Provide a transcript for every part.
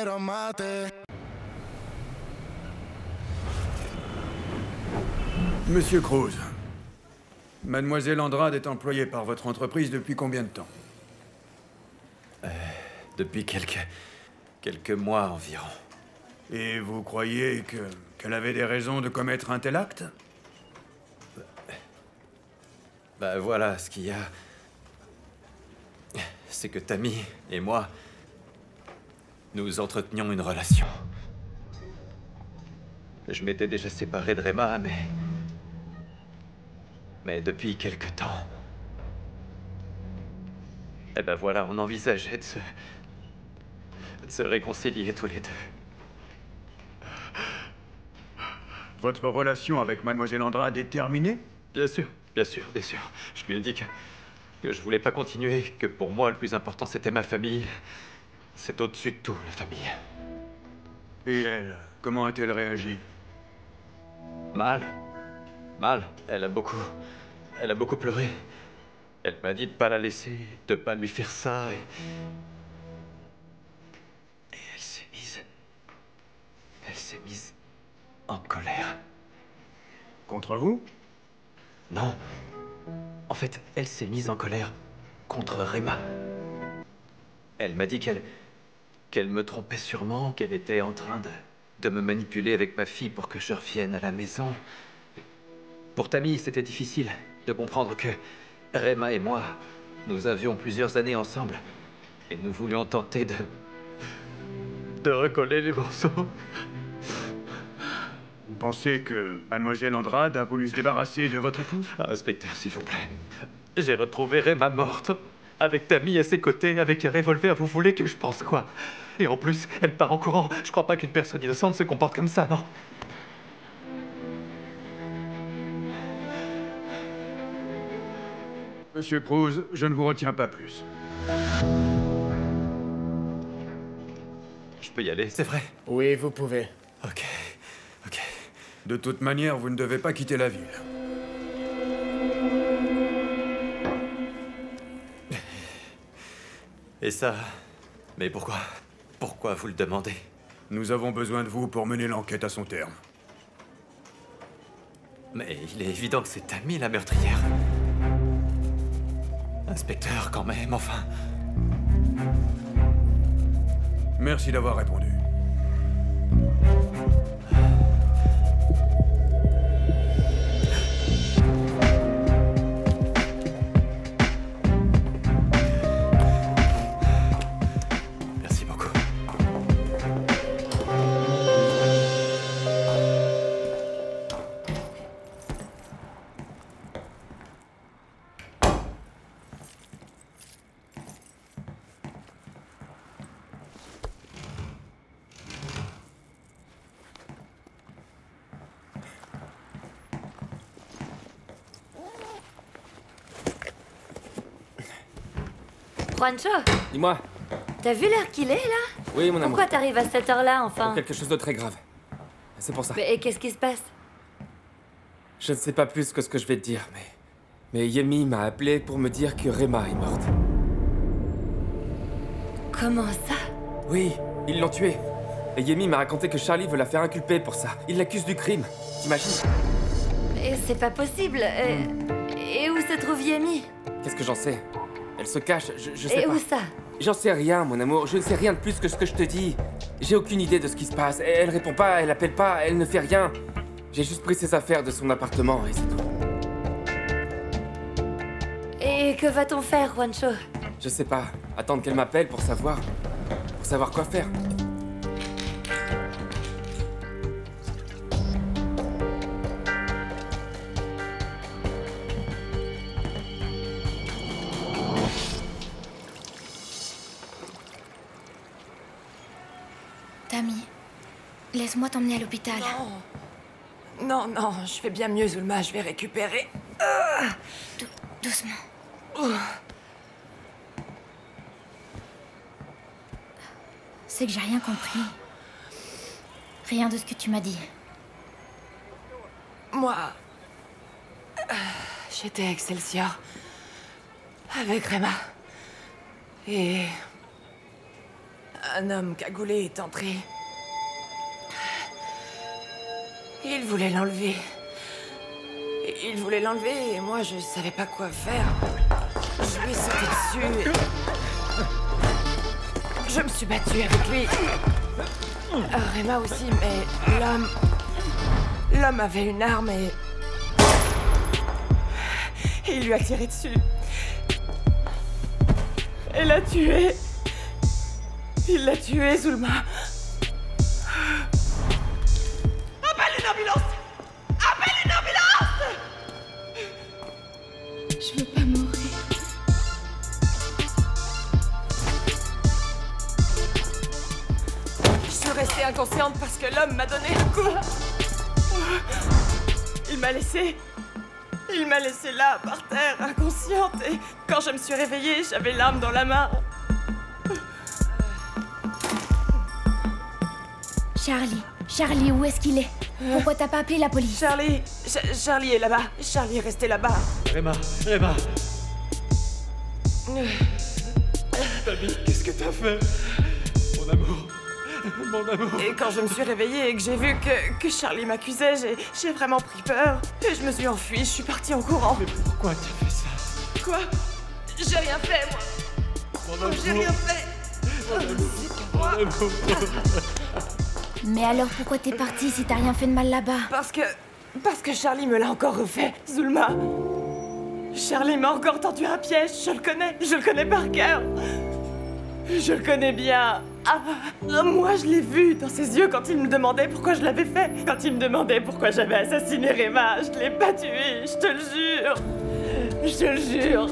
quiero mate. Monsieur Cruz, Mademoiselle Andrade est employée par votre entreprise depuis combien de temps? Depuis quelques mois environ. Et vous croyez qu'elle avait des raisons de commettre un tel acte? Bah voilà, ce qu'il y a... c'est que Tammy et moi... nous entretenions une relation. Je m'étais déjà séparé de Rema, mais depuis quelque temps... Eh ben voilà, on envisageait de se réconcilier tous les deux. Votre relation avec Mademoiselle Andrade est terminée? Bien sûr, bien sûr, bien sûr. Je lui ai dit que je voulais pas continuer, que pour moi, le plus important, c'était ma famille. C'est au-dessus de tout, la famille. Et elle, comment a-t-elle réagi? Mal. Mal. Elle a beaucoup pleuré. Elle m'a dit de pas la laisser, de pas lui faire ça, et elle s'est mise en colère. Contre vous? Non. En fait, elle s'est mise en colère contre Rema. Elle m'a dit qu'elle me trompait sûrement, qu'elle était en train de me manipuler avec ma fille pour que je revienne à la maison. Pour Tammy, c'était difficile de comprendre que Rema et moi, nous avions plusieurs années ensemble. Et nous voulions tenter de recoller les morceaux. Vous pensez que Mademoiselle Andrade a voulu se débarrasser de votre épouse? Ah, inspecteur, s'il vous plaît. J'ai retrouvé Rema morte, avec Tammy à ses côtés, avec un revolver. Vous voulez que je pense quoi? Et en plus, elle part en courant. Je crois pas qu'une personne innocente se comporte comme ça, non? Monsieur Cruz, je ne vous retiens pas plus. Je peux y aller, c'est vrai? Oui, vous pouvez. Ok. De toute manière, vous ne devez pas quitter la ville. Et ça... Mais pourquoi? Pourquoi vous le demandez? Nous avons besoin de vous pour mener l'enquête à son terme. Mais il est évident que c'est Tammy la meurtrière. Inspecteur, quand même, enfin... Merci d'avoir répondu. Merci beaucoup. Juancho, Dis-moi. t'as vu l'heure qu'il est, là? Oui, mon amour. Pourquoi t'arrives à cette heure-là, enfin? Pour quelque chose de très grave. C'est pour ça. Et qu'est-ce qui se passe? Je ne sais pas plus que ce que je vais te dire, mais Yemi m'a appelé pour me dire que Rema est morte. Comment ça? Oui, ils l'ont tuée. Et Yemi m'a raconté que Charlie veut la faire inculper pour ça. Il l'accuse du crime. T'imagines? Et c'est pas possible. Et où se trouve Yemi? Qu'est-ce que j'en sais? Elle se cache, je sais Et pas. où ça? J'en sais rien, mon amour. Je ne sais rien de plus que ce que je te dis. J'ai aucune idée de ce qui se passe. Elle répond pas, elle appelle pas, elle ne fait rien. J'ai juste pris ses affaires de son appartement et c'est tout. Et que va-t-on faire, Juancho? Je sais pas. Attendre qu'elle m'appelle pour savoir quoi faire. Tammy, laisse-moi t'emmener à l'hôpital. Non, non, je vais bien mieux, Zulma, je vais récupérer. Doucement. C'est que j'ai rien compris. Rien de ce que tu m'as dit. Moi... j'étais à Excelsior. Avec Rema. Et... un homme cagoulé est entré. Il voulait l'enlever. Il voulait l'enlever et moi je savais pas quoi faire. Je lui ai sauté dessus et... Je me suis battue avec lui. Rema aussi, mais l'homme avait une arme et... Il lui a tiré dessus. Et l'a tué. Il l'a tué, Zulma. Appelle une ambulance! Appelle une ambulance! Je veux pas mourir. Je suis restée inconsciente parce que l'homme m'a donné un coup. Il m'a laissée là, par terre, inconsciente. Et quand je me suis réveillée, j'avais l'arme dans la main. Charlie, où est-ce qu'il est? Pourquoi t'as pas appelé la police? Charlie est là-bas. Charlie est resté là-bas. Rema. Tammy, qu'est-ce que t'as fait? Mon amour. Et quand je me suis réveillée et que j'ai vu que Charlie m'accusait, j'ai vraiment pris peur. Et je me suis enfuie, je suis partie en courant. Mais pourquoi t'as fait ça? Quoi? J'ai rien fait, moi. Mon amour. J'ai rien fait. Mon amour. Mais alors pourquoi t'es partie si t'as rien fait de mal là-bas? Parce que Charlie me l'a encore refait, Zulma. Charlie m'a encore tendu un piège, je le connais par cœur. Je le connais bien. Moi, je l'ai vu dans ses yeux quand il me demandait pourquoi je l'avais fait. Quand il me demandait pourquoi j'avais assassiné Rema, je l'ai pas tué, je te le jure. Je te le jure.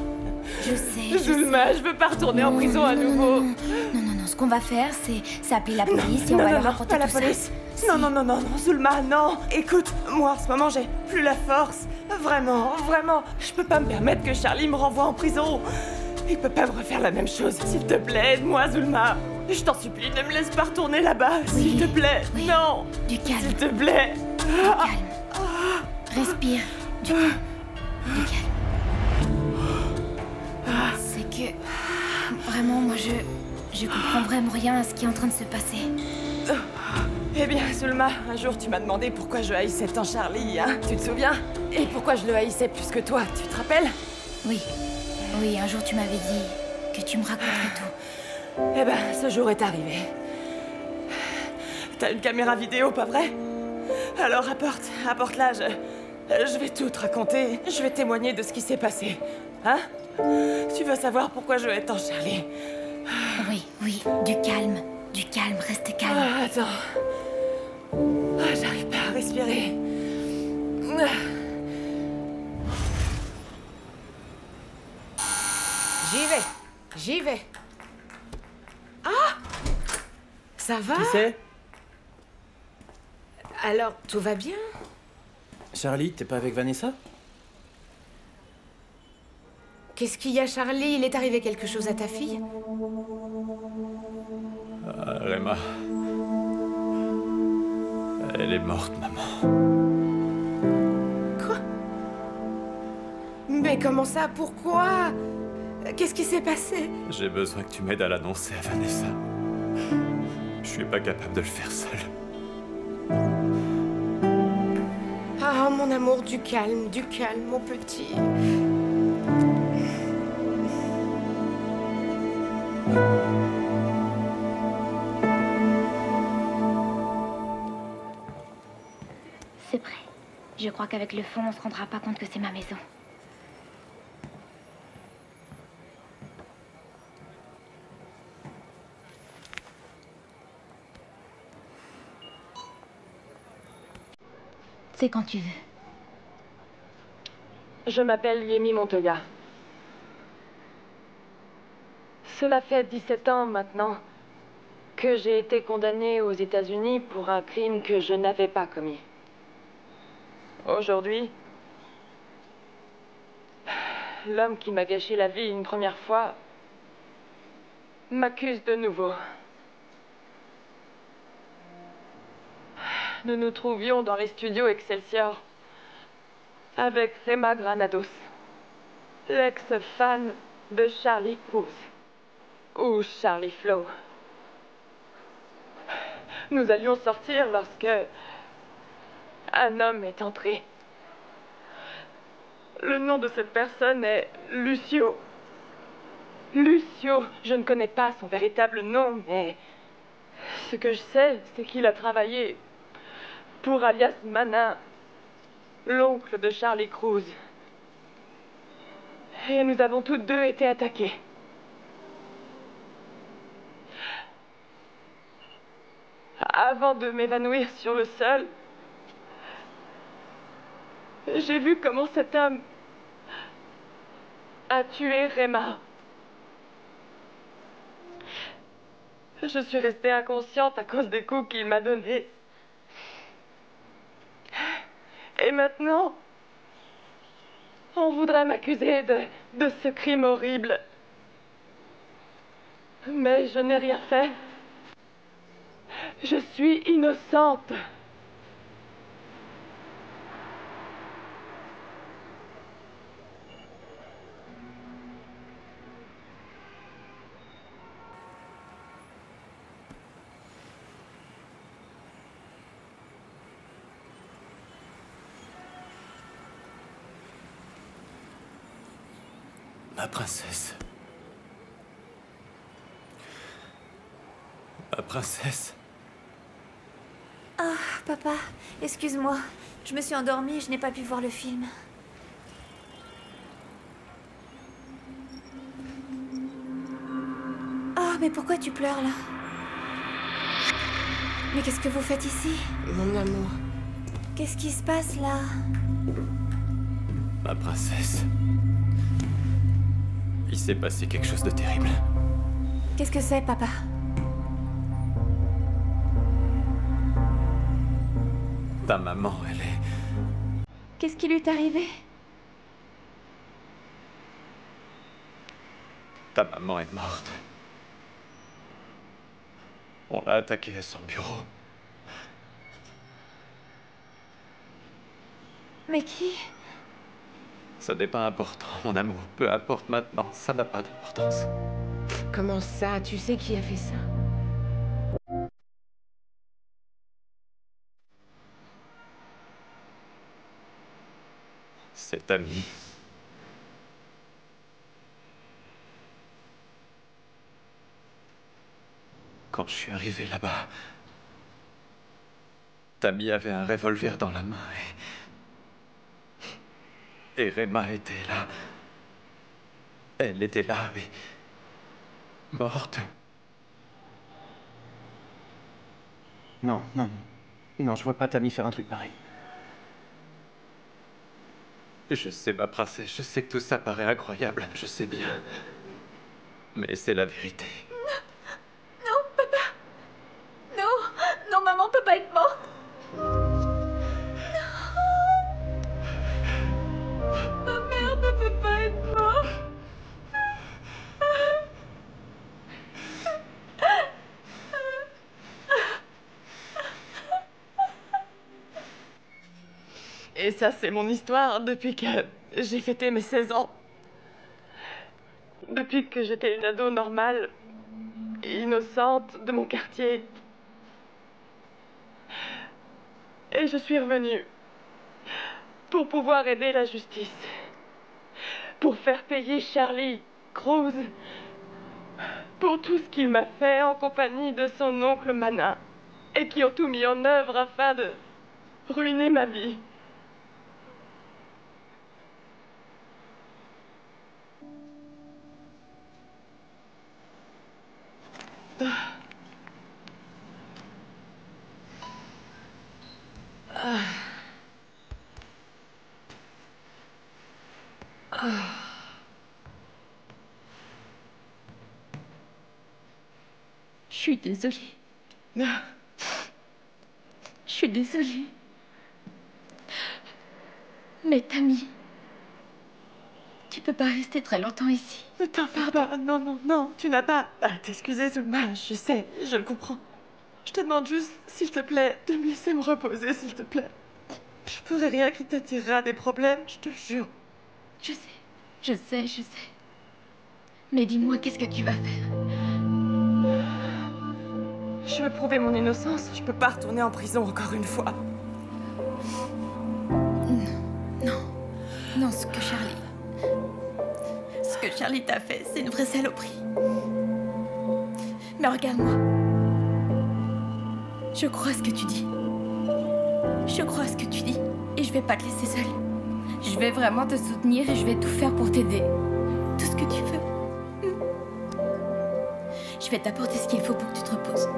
Je sais. Zulma, je veux pas retourner en prison à nouveau. Non, ce qu'on va faire, c'est appeler la police et on va leur raconter pas la tout ça. police. Non, Zulma, non. Écoute, moi, en ce moment, j'ai plus la force. Vraiment. Je peux pas me permettre que Charlie me renvoie en prison. Il peut pas me refaire la même chose. S'il te plaît, aide-moi, Zulma. Je t'en supplie, ne me laisse pas retourner là-bas. S'il te plaît. Oui. Non. Du calme. S'il te plaît. Du calme. Respire. Du calme. Du calme. C'est que... Vraiment, moi, je comprends vraiment rien à ce qui est en train de se passer. Eh bien, Zulma, un jour tu m'as demandé pourquoi je haïssais tant Charlie, hein? Tu te souviens? Et pourquoi je le haïssais plus que toi, tu te rappelles? Oui, un jour tu m'avais dit que tu me raconterais tout. Eh ben, ce jour est arrivé. T'as une caméra vidéo, pas vrai? Alors apporte-la, je vais tout te raconter. Je vais témoigner de ce qui s'est passé. Hein? Tu veux savoir pourquoi je hais tant Charlie? Oui, du calme, reste calme. Attends. J'arrive pas à respirer. J'y vais. Ah! Ça va? Qui c'est? Alors, tout va bien? Charlie, t'es pas avec Vanessa? Qu'est-ce qu'il y a, Charlie? Il est arrivé quelque chose à ta fille? Rema. Elle est morte, maman. Quoi? Mais comment ça? Pourquoi? Qu'est-ce qui s'est passé? J'ai besoin que tu m'aides à l'annoncer à Vanessa. Je suis pas capable de le faire seul. Ah, mon amour, du calme, mon petit. C'est prêt. Je crois qu'avec le fond, on se rendra pas compte que c'est ma maison. C'est quand tu veux. Je m'appelle Yemi Montoya. Cela fait 17 ans maintenant que j'ai été condamnée aux États-Unis pour un crime que je n'avais pas commis. Aujourd'hui, l'homme qui m'a gâché la vie une première fois m'accuse de nouveau. Nous nous trouvions dans les studios Excelsior avec Rema Granados, l'ex-fan de Charlie Puth, ou Charlie Flo. Nous allions sortir lorsque un homme est entré. Le nom de cette personne est Lucio. Lucio, je ne connais pas son véritable nom, mais ce que je sais, c'est qu'il a travaillé pour alias Manin, l'oncle de Charlie Cruz. Et nous avons toutes deux été attaqués. Avant de m'évanouir sur le sol, j'ai vu comment cet homme a tué Rema. Je suis restée inconsciente à cause des coups qu'il m'a donnés. Et maintenant, on voudrait m'accuser de ce crime horrible. Mais je n'ai rien fait. Je suis innocente. Ma princesse. Ma princesse. Ah, papa, excuse-moi. Je me suis endormie et je n'ai pas pu voir le film. Ah, mais pourquoi tu pleures là? Mais qu'est-ce que vous faites ici? Mon amour. Qu'est-ce qui se passe là? Ma princesse. Il s'est passé quelque chose de terrible. Qu'est-ce que c'est, papa? Ta maman, elle est... Qu'est-ce qui lui est arrivé? Ta maman est morte. On l'a attaquée à son bureau. Mais qui? Ça n'est pas important, mon amour. Peu importe maintenant, ça n'a pas d'importance. Comment ça? Tu sais qui a fait ça? Cet ami. Quand je suis arrivé là-bas, Tammy avait un revolver dans la main et Rema était là. Elle était là, mais morte. Non, non, non. Non, je vois pas Tammy faire un truc pareil. Je sais, ma princesse, je sais que tout ça paraît incroyable, je sais bien. Mais c'est la vérité. Non, non, maman peut pas être morte. Ma mère ne peut pas être morte. Et ça, c'est mon histoire depuis que j'ai fêté mes 16 ans. Depuis que j'étais une ado normale, innocente de mon quartier. Et je suis revenue pour pouvoir aider la justice. Pour faire payer Charlie Cruz pour tout ce qu'il m'a fait en compagnie de son oncle Manin. Et qui ont tout mis en œuvre afin de ruiner ma vie. Je suis désolée. Je suis désolée. Mais Tammy, tu peux pas rester très longtemps ici. Ne t'en fais pas, non, non, non, tu n'as pas à t'excuser, Zulma, je sais, je le comprends. Je te demande juste, s'il te plaît, de me laisser me reposer, s'il te plaît. Je ferai rien qui t'attirera des problèmes, je te jure. Je sais, je sais, je sais. Mais dis-moi, qu'est-ce que tu vas faire? Je veux prouver mon innocence. Je peux pas retourner en prison encore une fois. Non, ce que Charlie t'a fait, c'est une vraie saloperie. Mais regarde-moi. Je crois à ce que tu dis. Je crois à ce que tu dis. Et je vais pas te laisser seule. Je vais vraiment te soutenir et je vais tout faire pour t'aider. Tout ce que tu veux. Je vais t'apporter ce qu'il faut pour que tu te reposes.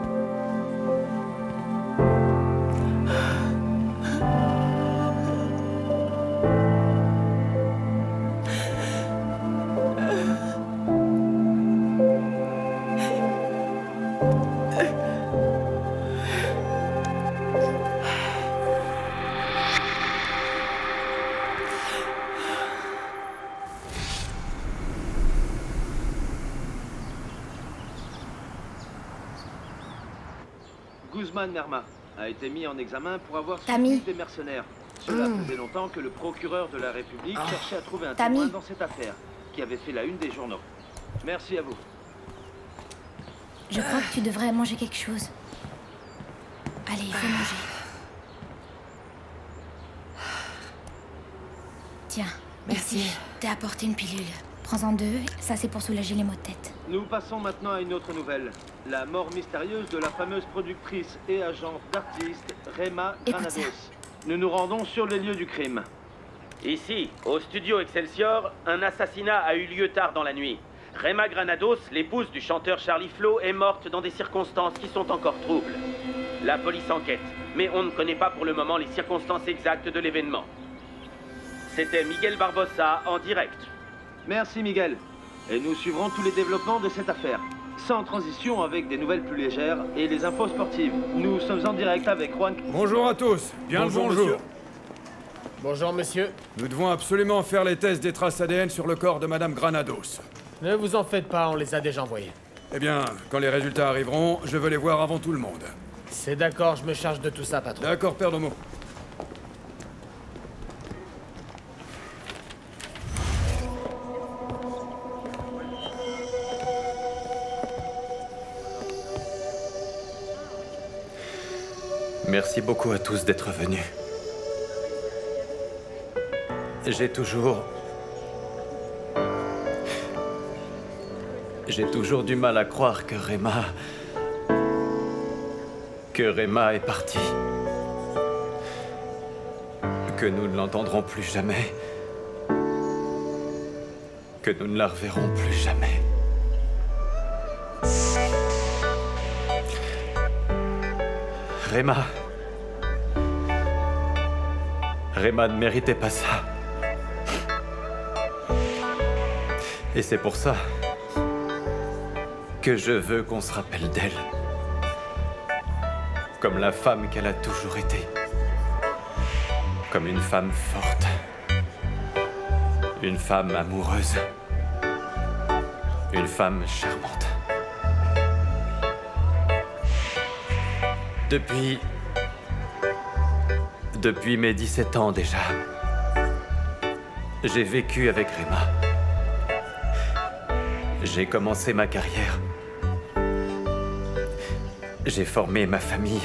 Guzman Merma a été mis en examen pour avoir Tammy. soutenu des mercenaires. Cela faisait longtemps que le procureur de la République cherchait à trouver un Tammy. témoin dans cette affaire, qui avait fait la une des journaux. Merci à vous. Je crois que tu devrais manger quelque chose. Allez, il faut manger. Tiens, Merci. ici, t'ai apporté une pilule. Prends-en 2, ça c'est pour soulager les maux de tête. Nous passons maintenant à une autre nouvelle. La mort mystérieuse de la fameuse productrice et agente d'artistes Rema Écoute Granados. ça. Nous nous rendons sur les lieux du crime. Ici, au studio Excelsior, un assassinat a eu lieu tard dans la nuit. Rema Granados, l'épouse du chanteur Charlie Flo, est morte dans des circonstances qui sont encore troubles. La police enquête, mais on ne connaît pas pour le moment les circonstances exactes de l'événement. C'était Miguel Barbosa en direct. Merci Miguel. Et nous suivrons tous les développements de cette affaire. Sans transition avec des nouvelles plus légères et les infos sportives. Nous sommes en direct avec Juan... Bonjour à tous. Bien le bonjour. Monsieur. Bonjour, monsieur. Nous devons absolument faire les tests des traces ADN sur le corps de Madame Granados. Ne vous en faites pas, on les a déjà envoyés. Eh bien, quand les résultats arriveront, je veux les voir avant tout le monde. C'est d'accord, je me charge de tout ça, patron. D'accord, Père Domo. Merci beaucoup à tous d'être venus. J'ai toujours du mal à croire que Rema est partie. Que nous ne l'entendrons plus jamais. Que nous ne la reverrons plus jamais. Rema ne méritait pas ça. Et c'est pour ça que je veux qu'on se rappelle d'elle. Comme la femme qu'elle a toujours été. Comme une femme forte. Une femme amoureuse. Une femme charmante. Depuis mes 17 ans déjà, j'ai vécu avec Rema. J'ai commencé ma carrière. J'ai formé ma famille.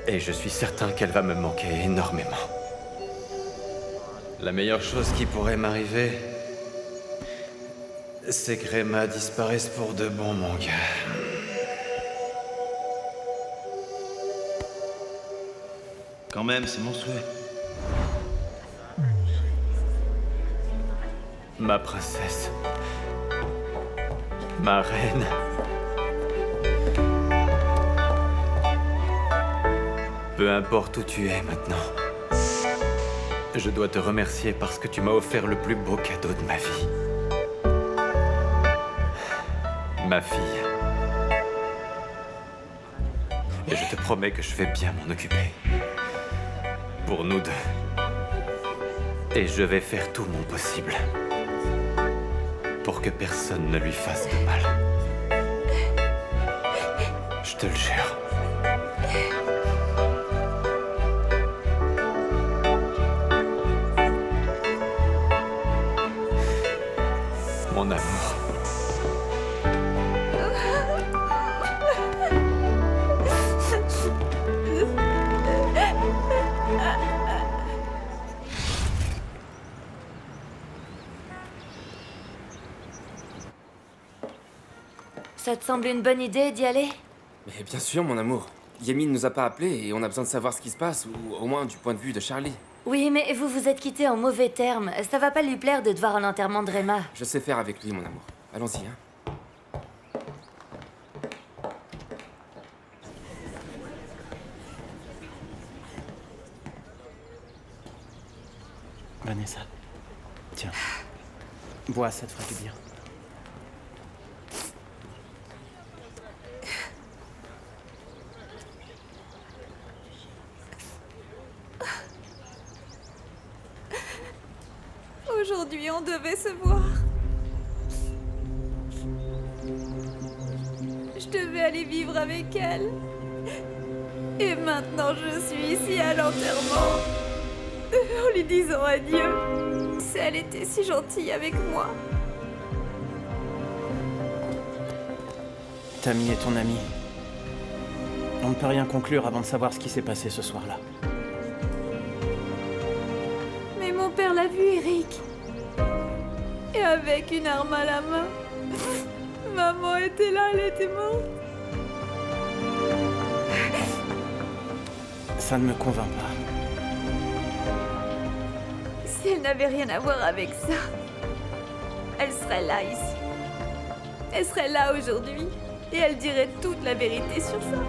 Et je suis certain qu'elle va me manquer énormément. La meilleure chose qui pourrait m'arriver, c'est que Rema disparaisse pour de bon, mon gars. Quand même, c'est monstrueux. Ma princesse. Ma reine. Peu importe où tu es maintenant. Je dois te remercier parce que tu m'as offert le plus beau cadeau de ma vie. Ma fille. Et je te promets que je vais bien m'en occuper. Pour nous deux. Et je vais faire tout mon possible. Pour que personne ne lui fasse de mal. Je te le jure. Mon amour. Ça te semble une bonne idée d'y aller? Mais bien sûr, mon amour. Yemi ne nous a pas appelés et on a besoin de savoir ce qui se passe, ou au moins du point de vue de Charlie. Oui, mais vous vous êtes quittés en mauvais termes. Ça va pas lui plaire de te voir à l'enterrement de Rema. Je sais faire avec lui, mon amour. Allons-y, hein. Vanessa, tiens, bois, ça te fera du bien. Aujourd'hui, on devait se voir. Je devais aller vivre avec elle. Et maintenant, je suis ici à l'enterrement. En lui disant adieu. Elle était si gentille avec moi. Tammy est ton amie. On ne peut rien conclure avant de savoir ce qui s'est passé ce soir-là. Mais mon père l'a vu, Eric. Et avec une arme à la main. Maman était là, elle était morte. Ça ne me convainc pas. Si elle n'avait rien à voir avec ça, elle serait là ici. Elle serait là aujourd'hui. Et elle dirait toute la vérité sur ça.